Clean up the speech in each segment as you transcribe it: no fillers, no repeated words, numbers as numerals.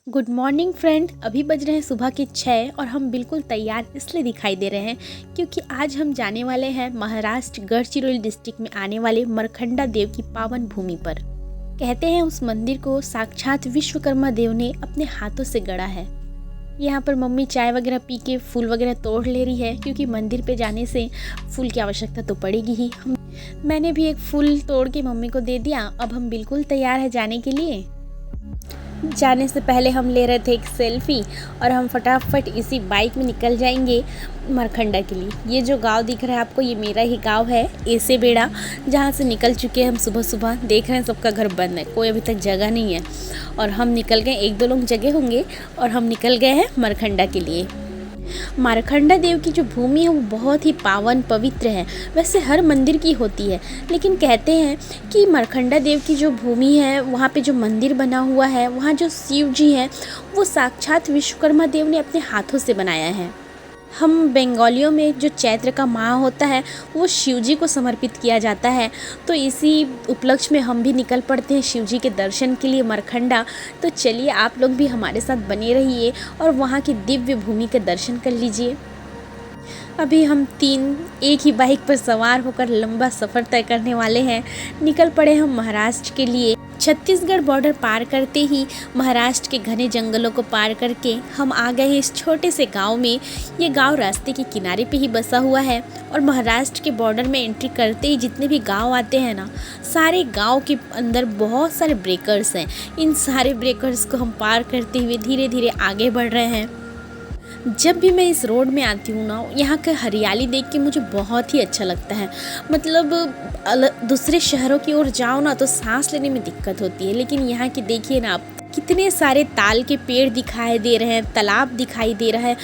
Good morning friend. अभी बज रहे हैं सुबह के 6 और हम बिल्कुल तैयार इसलिए दिखाई दे रहे हैं क्योंकि आज हम जाने वाले हैं महाराष्ट्र गढ़चिरोली डिस्ट्रिक्ट में आने वाले मरखंडा देव की पावन भूमि पर। कहते हैं उस मंदिर को साक्षात विश्वकर्मा देव ने अपने हाथों से गढ़ा है। यहाँ पर मम्मी चाय वगैरह पी के फूल वगैरह तोड़ ले रही है क्योंकि मंदिर पे जाने से फूल की आवश्यकता तो पड़ेगी ही। मैंने भी एक फूल तोड़ के मम्मी को दे दिया। अब हम बिल्कुल तैयार है जाने के लिए। जाने से पहले हम ले रहे थे एक सेल्फी और हम फटाफट इसी बाइक में निकल जाएंगे मरखंडा के लिए। ये जो गांव दिख रहा है आपको, ये मेरा ही गांव है ऐसे बेड़ा, जहाँ से निकल चुके हैं हम सुबह सुबह। देख रहे हैं सबका घर बंद है, कोई अभी तक जगह नहीं है और हम निकल गए। एक दो लोग जगह होंगे और हम निकल गए हैं मरखंडा के लिए। मारखंडा देव की जो भूमि है वो बहुत ही पावन पवित्र है। वैसे हर मंदिर की होती है, लेकिन कहते हैं कि मारखंडा देव की जो भूमि है वहाँ पे जो मंदिर बना हुआ है, वहाँ जो शिव जी हैं वो साक्षात विश्वकर्मा देव ने अपने हाथों से बनाया है। हम बंगालियों में जो चैत्र का माह होता है वो शिव जी को समर्पित किया जाता है, तो इसी उपलक्ष्य में हम भी निकल पड़ते हैं शिव जी के दर्शन के लिए मरखंडा। तो चलिए आप लोग भी हमारे साथ बने रहिए और वहाँ की दिव्य भूमि के दर्शन कर लीजिए। अभी हम तीन एक ही बाइक पर सवार होकर लंबा सफ़र तय करने वाले हैं। निकल पड़े हम महाराष्ट्र के लिए। छत्तीसगढ़ बॉर्डर पार करते ही महाराष्ट्र के घने जंगलों को पार करके हम आ गए हैं इस छोटे से गांव में। ये गांव रास्ते के किनारे पे ही बसा हुआ है और महाराष्ट्र के बॉर्डर में एंट्री करते ही जितने भी गांव आते हैं ना, सारे गांव के अंदर बहुत सारे ब्रेकर्स हैं। इन सारे ब्रेकर्स को हम पार करते हुए धीरे धीरे आगे बढ़ रहे हैं। जब भी मैं इस रोड में आती हूँ ना, यहाँ का हरियाली देख के मुझे बहुत ही अच्छा लगता है। मतलब दूसरे शहरों की ओर जाओ ना तो सांस लेने में दिक्कत होती है, लेकिन यहाँ की देखिए ना आप, कितने सारे ताल के पेड़ दिखाई दे रहे हैं, तालाब दिखाई दे रहा है,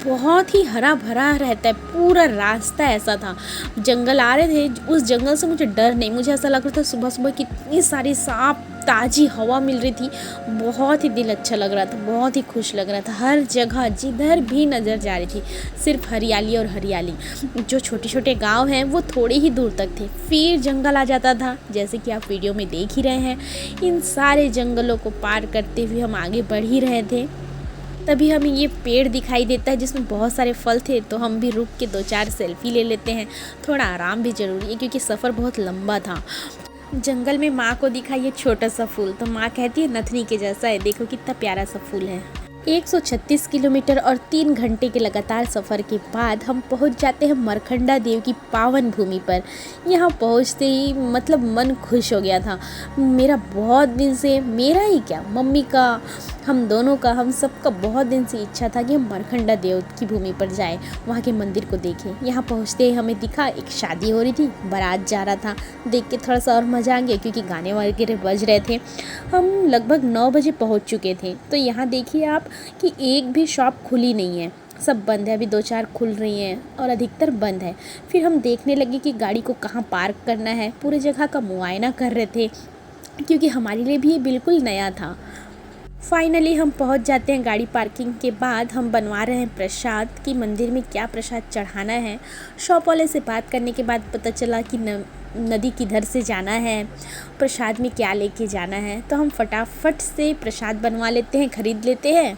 बहुत ही हरा भरा रहता है। पूरा रास्ता ऐसा था, जंगल आ रहे थे, उस जंगल से मुझे डर नहीं, मुझे ऐसा लग रहा था सुबह सुबह कितनी सारी साफ ताज़ी हवा मिल रही थी। बहुत ही दिल अच्छा लग रहा था, बहुत ही खुश लग रहा था। हर जगह जिधर भी नज़र जा रही थी सिर्फ हरियाली और हरियाली। जो छोटे छोटे गांव हैं वो थोड़े ही दूर तक थे, फिर जंगल आ जाता था, जैसे कि आप वीडियो में देख ही रहे हैं। इन सारे जंगलों को पार करते हुए हम आगे बढ़ ही रहे थे। तभी हमें ये पेड़ दिखाई देता है जिसमें बहुत सारे फल थे, तो हम भी रुक के 2-4 सेल्फी ले लेते हैं। थोड़ा आराम भी ज़रूरी है क्योंकि सफ़र बहुत लंबा था। जंगल में माँ को दिखा ये छोटा सा फूल, तो माँ कहती है नथनी के जैसा है, देखो कितना प्यारा सा फूल है। 136 किलोमीटर और 3 घंटे के लगातार सफ़र के बाद हम पहुंच जाते हैं मरखंडा देव की पावन भूमि पर। यहाँ पहुंचते ही मतलब मन खुश हो गया था। मेरा बहुत दिन से, मेरा ही क्या, मम्मी का, हम दोनों का, हम सबका बहुत दिन से इच्छा था कि हम मरखंडा देव की भूमि पर जाएं, वहाँ के मंदिर को देखें। यहाँ पहुँचते ही हमें दिखा एक शादी हो रही थी, बारात जा रहा था। देख के थोड़ा सा और मज़ा आ गया क्योंकि गाने वगैरह बज रहे थे। हम लगभग 9 बजे पहुँच चुके थे। तो यहाँ देखिए आप कि एक भी शॉप खुली नहीं है, सब बंद है। अभी 2-4 खुल रही हैं और अधिकतर बंद है। फिर हम देखने लगे कि गाड़ी को कहाँ पार्क करना है, पूरे जगह का मुआयना कर रहे थे क्योंकि हमारे लिए भी ये बिल्कुल नया था। फाइनली हम पहुंच जाते हैं। गाड़ी पार्किंग के बाद हम बनवा रहे हैं प्रसाद कि मंदिर में क्या प्रसाद चढ़ाना है। शॉप वाले से बात करने के बाद पता चला कि नदी किधर से जाना है, प्रसाद में क्या लेके जाना है, तो हम फटाफट से प्रसाद बनवा लेते हैं, खरीद लेते हैं।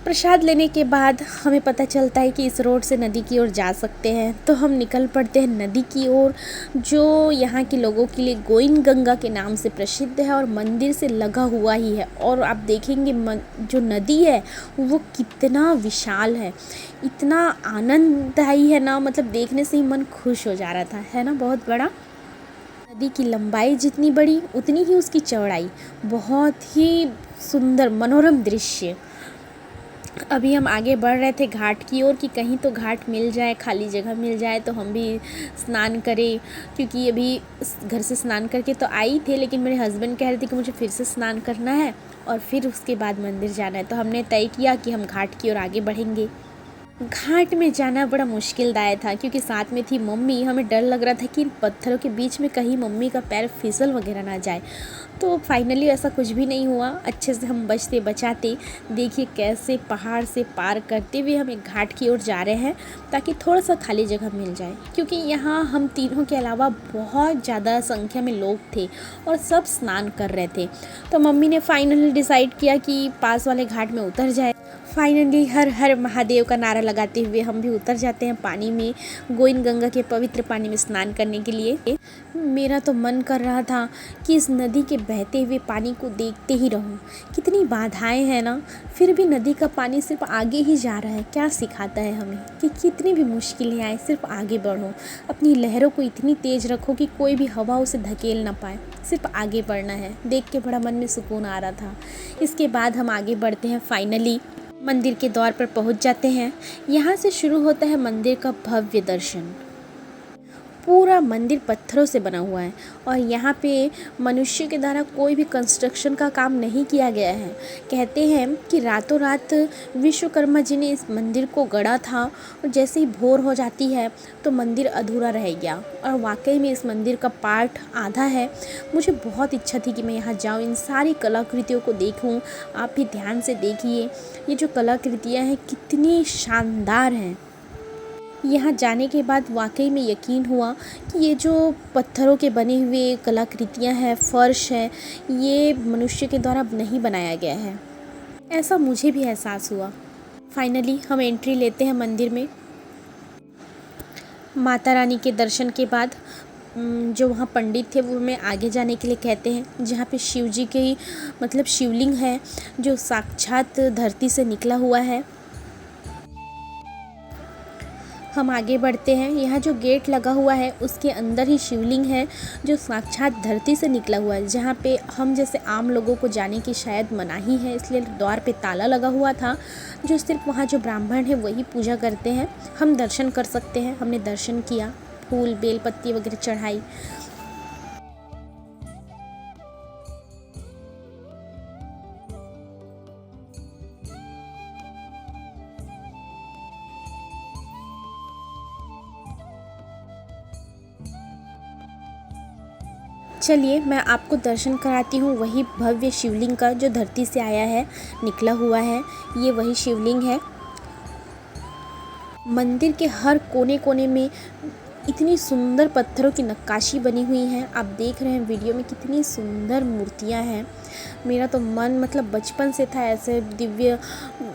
प्रसाद लेने के बाद हमें पता चलता है कि इस रोड से नदी की ओर जा सकते हैं, तो हम निकल पड़ते हैं नदी की ओर, जो यहाँ के लोगों के लिए गोइन गंगा के नाम से प्रसिद्ध है और मंदिर से लगा हुआ ही है। और आप देखेंगे जो नदी है वो कितना विशाल है, इतना आनंददायी है ना, मतलब देखने से ही मन खुश हो जा रहा था, है ना। बहुत बड़ा नदी की लंबाई जितनी बड़ी उतनी ही उसकी चौड़ाई, बहुत ही सुंदर मनोरम दृश्य। अभी हम आगे बढ़ रहे थे घाट की ओर कि कहीं तो घाट मिल जाए, खाली जगह मिल जाए तो हम भी स्नान करें, क्योंकि अभी घर से स्नान करके तो आई थे, लेकिन मेरे हस्बैंड कह रहे थे कि मुझे फिर से स्नान करना है और फिर उसके बाद मंदिर जाना है। तो हमने तय किया कि हम घाट की ओर आगे बढ़ेंगे। घाट में जाना बड़ा मुश्किलदायक था क्योंकि साथ में थी मम्मी। हमें डर लग रहा था कि इन पत्थरों के बीच में कहीं मम्मी का पैर फिसल वगैरह ना जाए। तो फाइनली ऐसा कुछ भी नहीं हुआ, अच्छे से हम बचते बचाते देखिए कैसे पहाड़ से पार करते हुए हम एक घाट की ओर जा रहे हैं ताकि थोड़ा सा खाली जगह मिल जाए, क्योंकि यहाँ हम तीनों के अलावा बहुत ज़्यादा संख्या में लोग थे और सब स्नान कर रहे थे। तो मम्मी ने फाइनली डिसाइड किया कि पास वाले घाट में उतर जाए। फाइनली हर हर महादेव का नारा लगाते हुए हम भी उतर जाते हैं पानी में, गोविंद गंगा के पवित्र पानी में स्नान करने के लिए। मेरा तो मन कर रहा था कि इस नदी के बहते हुए पानी को देखते ही रहूं। कितनी बाधाएं हैं ना, फिर भी नदी का पानी सिर्फ आगे ही जा रहा है। क्या सिखाता है हमें कि कितनी भी मुश्किलें आए सिर्फ आगे बढ़ो, अपनी लहरों को इतनी तेज रखो कि कोई भी हवा उसे धकेल ना पाए, सिर्फ आगे बढ़ना है। देख के बड़ा मन में सुकून आ रहा था। इसके बाद हम आगे बढ़ते हैं, फाइनली मंदिर के द्वार पर पहुंच जाते हैं। यहाँ से शुरू होता है मंदिर का भव्य दर्शन। पूरा मंदिर पत्थरों से बना हुआ है और यहाँ पे मनुष्य के द्वारा कोई भी कंस्ट्रक्शन का काम नहीं किया गया है। कहते हैं कि रातों रात विश्वकर्मा जी ने इस मंदिर को गढ़ा था और जैसे ही भोर हो जाती है तो मंदिर अधूरा रह गया। और वाकई में इस मंदिर का पार्ट आधा है। मुझे बहुत इच्छा थी कि मैं यहाँ जाऊँ, इन सारी कलाकृतियों को देखूँ। आप भी ध्यान से देखिए ये जो कलाकृतियाँ हैं कितनी शानदार हैं। यहाँ जाने के बाद वाकई में यकीन हुआ कि ये जो पत्थरों के बने हुए कलाकृतियाँ हैं, फर्श है, ये मनुष्य के द्वारा नहीं बनाया गया है। ऐसा मुझे भी एहसास हुआ। फाइनली हम एंट्री लेते हैं मंदिर में। माता रानी के दर्शन के बाद जो वहाँ पंडित थे वो हमें आगे जाने के लिए कहते हैं, जहाँ पे शिव जी की मतलब शिवलिंग है जो साक्षात धरती से निकला हुआ है। हम आगे बढ़ते हैं। यहाँ जो गेट लगा हुआ है उसके अंदर ही शिवलिंग है जो साक्षात धरती से निकला हुआ है, जहाँ पे हम जैसे आम लोगों को जाने की शायद मनाही है, इसलिए द्वार पे ताला लगा हुआ था। जो सिर्फ वहाँ जो ब्राह्मण है वही पूजा करते हैं। हम दर्शन कर सकते हैं। हमने दर्शन किया, फूल बेलपत्ती वगैरह चढ़ाई। चलिए मैं आपको दर्शन कराती हूँ वही भव्य शिवलिंग का जो धरती से आया है, निकला हुआ है। ये वही शिवलिंग है। मंदिर के हर कोने कोने में इतनी सुंदर पत्थरों की नक्काशी बनी हुई है। आप देख रहे हैं वीडियो में कितनी सुंदर मूर्तियाँ हैं। मेरा तो मन मतलब बचपन से था ऐसे दिव्य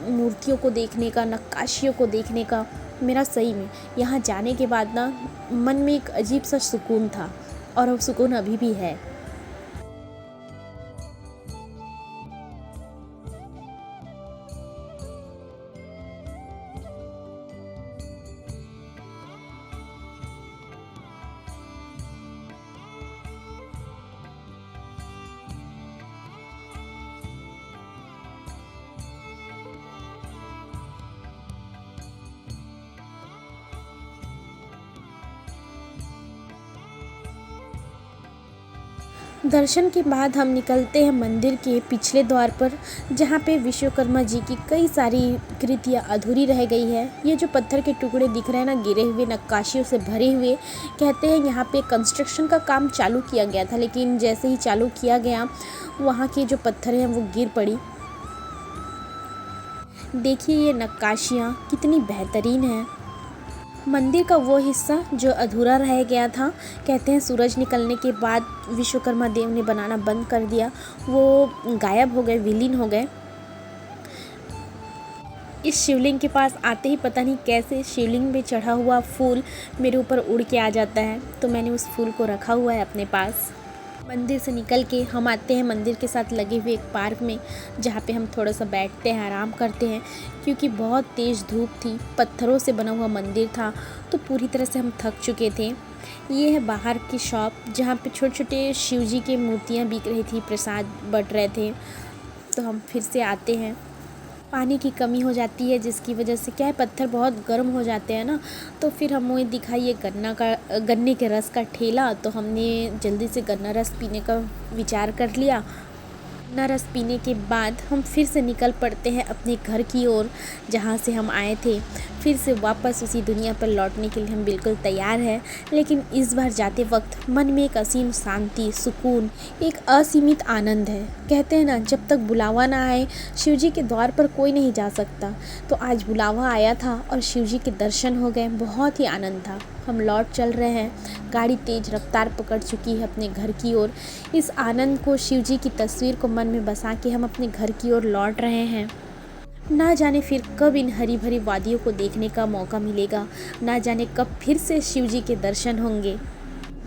मूर्तियों को देखने का, नक्काशियों को देखने का। मेरा सही में यहाँ जाने के बाद ना मन में एक अजीब सा सुकून था और वो सुकून अभी भी है। दर्शन के बाद हम निकलते हैं मंदिर के पिछले द्वार पर, जहाँ पे विश्वकर्मा जी की कई सारी कृतियाँ अधूरी रह गई है। ये जो पत्थर के टुकड़े दिख रहे हैं ना, गिरे हुए नक्काशियों से भरे हुए, कहते हैं यहाँ पे कंस्ट्रक्शन का काम चालू किया गया था, लेकिन जैसे ही चालू किया गया वहाँ के जो पत्थर हैं वो गिर पड़ी। देखिए ये नक्काशियाँ कितनी बेहतरीन हैं। मंदिर का वो हिस्सा जो अधूरा रह गया था, कहते हैं सूरज निकलने के बाद विश्वकर्मा देव ने बनाना बंद कर दिया, वो गायब हो गए, विलीन हो गए। इस शिवलिंग के पास आते ही पता नहीं कैसे शिवलिंग पे चढ़ा हुआ फूल मेरे ऊपर उड़ के आ जाता है, तो मैंने उस फूल को रखा हुआ है अपने पास। मंदिर से निकल के हम आते हैं मंदिर के साथ लगे हुए एक पार्क में, जहाँ पे हम थोड़ा सा बैठते हैं, आराम करते हैं, क्योंकि बहुत तेज़ धूप थी, पत्थरों से बना हुआ मंदिर था, तो पूरी तरह से हम थक चुके थे। ये है बाहर की शॉप, जहाँ पे छोटे छोटे शिव जी की मूर्तियाँ बिक रही थी, प्रसाद बँट रहे थे। तो हम फिर से आते हैं। पानी की कमी हो जाती है जिसकी वजह से क्या है, पत्थर बहुत गर्म हो जाते हैं ना, तो फिर हमें दिखाइए गन्ने के रस का ठेला, तो हमने जल्दी से गन्ना रस पीने का विचार कर लिया। गन्ना रस पीने के बाद हम फिर से निकल पड़ते हैं अपने घर की ओर, जहाँ से हम आए थे। फिर से वापस उसी दुनिया पर लौटने के लिए हम बिल्कुल तैयार हैं। लेकिन इस बार जाते वक्त मन में एक असीम शांति, सुकून, एक असीमित आनंद है। कहते हैं ना, जब तक बुलावा ना आए शिव जी के द्वार पर कोई नहीं जा सकता। तो आज बुलावा आया था और शिव जी के दर्शन हो गए, बहुत ही आनंद था। हम लौट चल रहे हैं, गाड़ी तेज रफ्तार पकड़ चुकी है अपने घर की ओर। इस आनंद को, शिव जी की तस्वीर को मन में बसा के हम अपने घर की ओर लौट रहे हैं। ना जाने फिर कब इन हरी भरी वादियों को देखने का मौका मिलेगा, ना जाने कब फिर से शिव जी के दर्शन होंगे।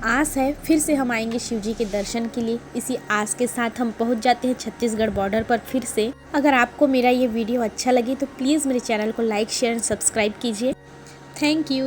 आस है फिर से हम आएंगे शिव जी के दर्शन के लिए। इसी आस के साथ हम पहुंच जाते हैं छत्तीसगढ़ बॉर्डर पर फिर से। अगर आपको मेरा ये वीडियो अच्छा लगे तो प्लीज़ मेरे चैनल को लाइक, शेयर एंड सब्सक्राइब कीजिए। Thank you.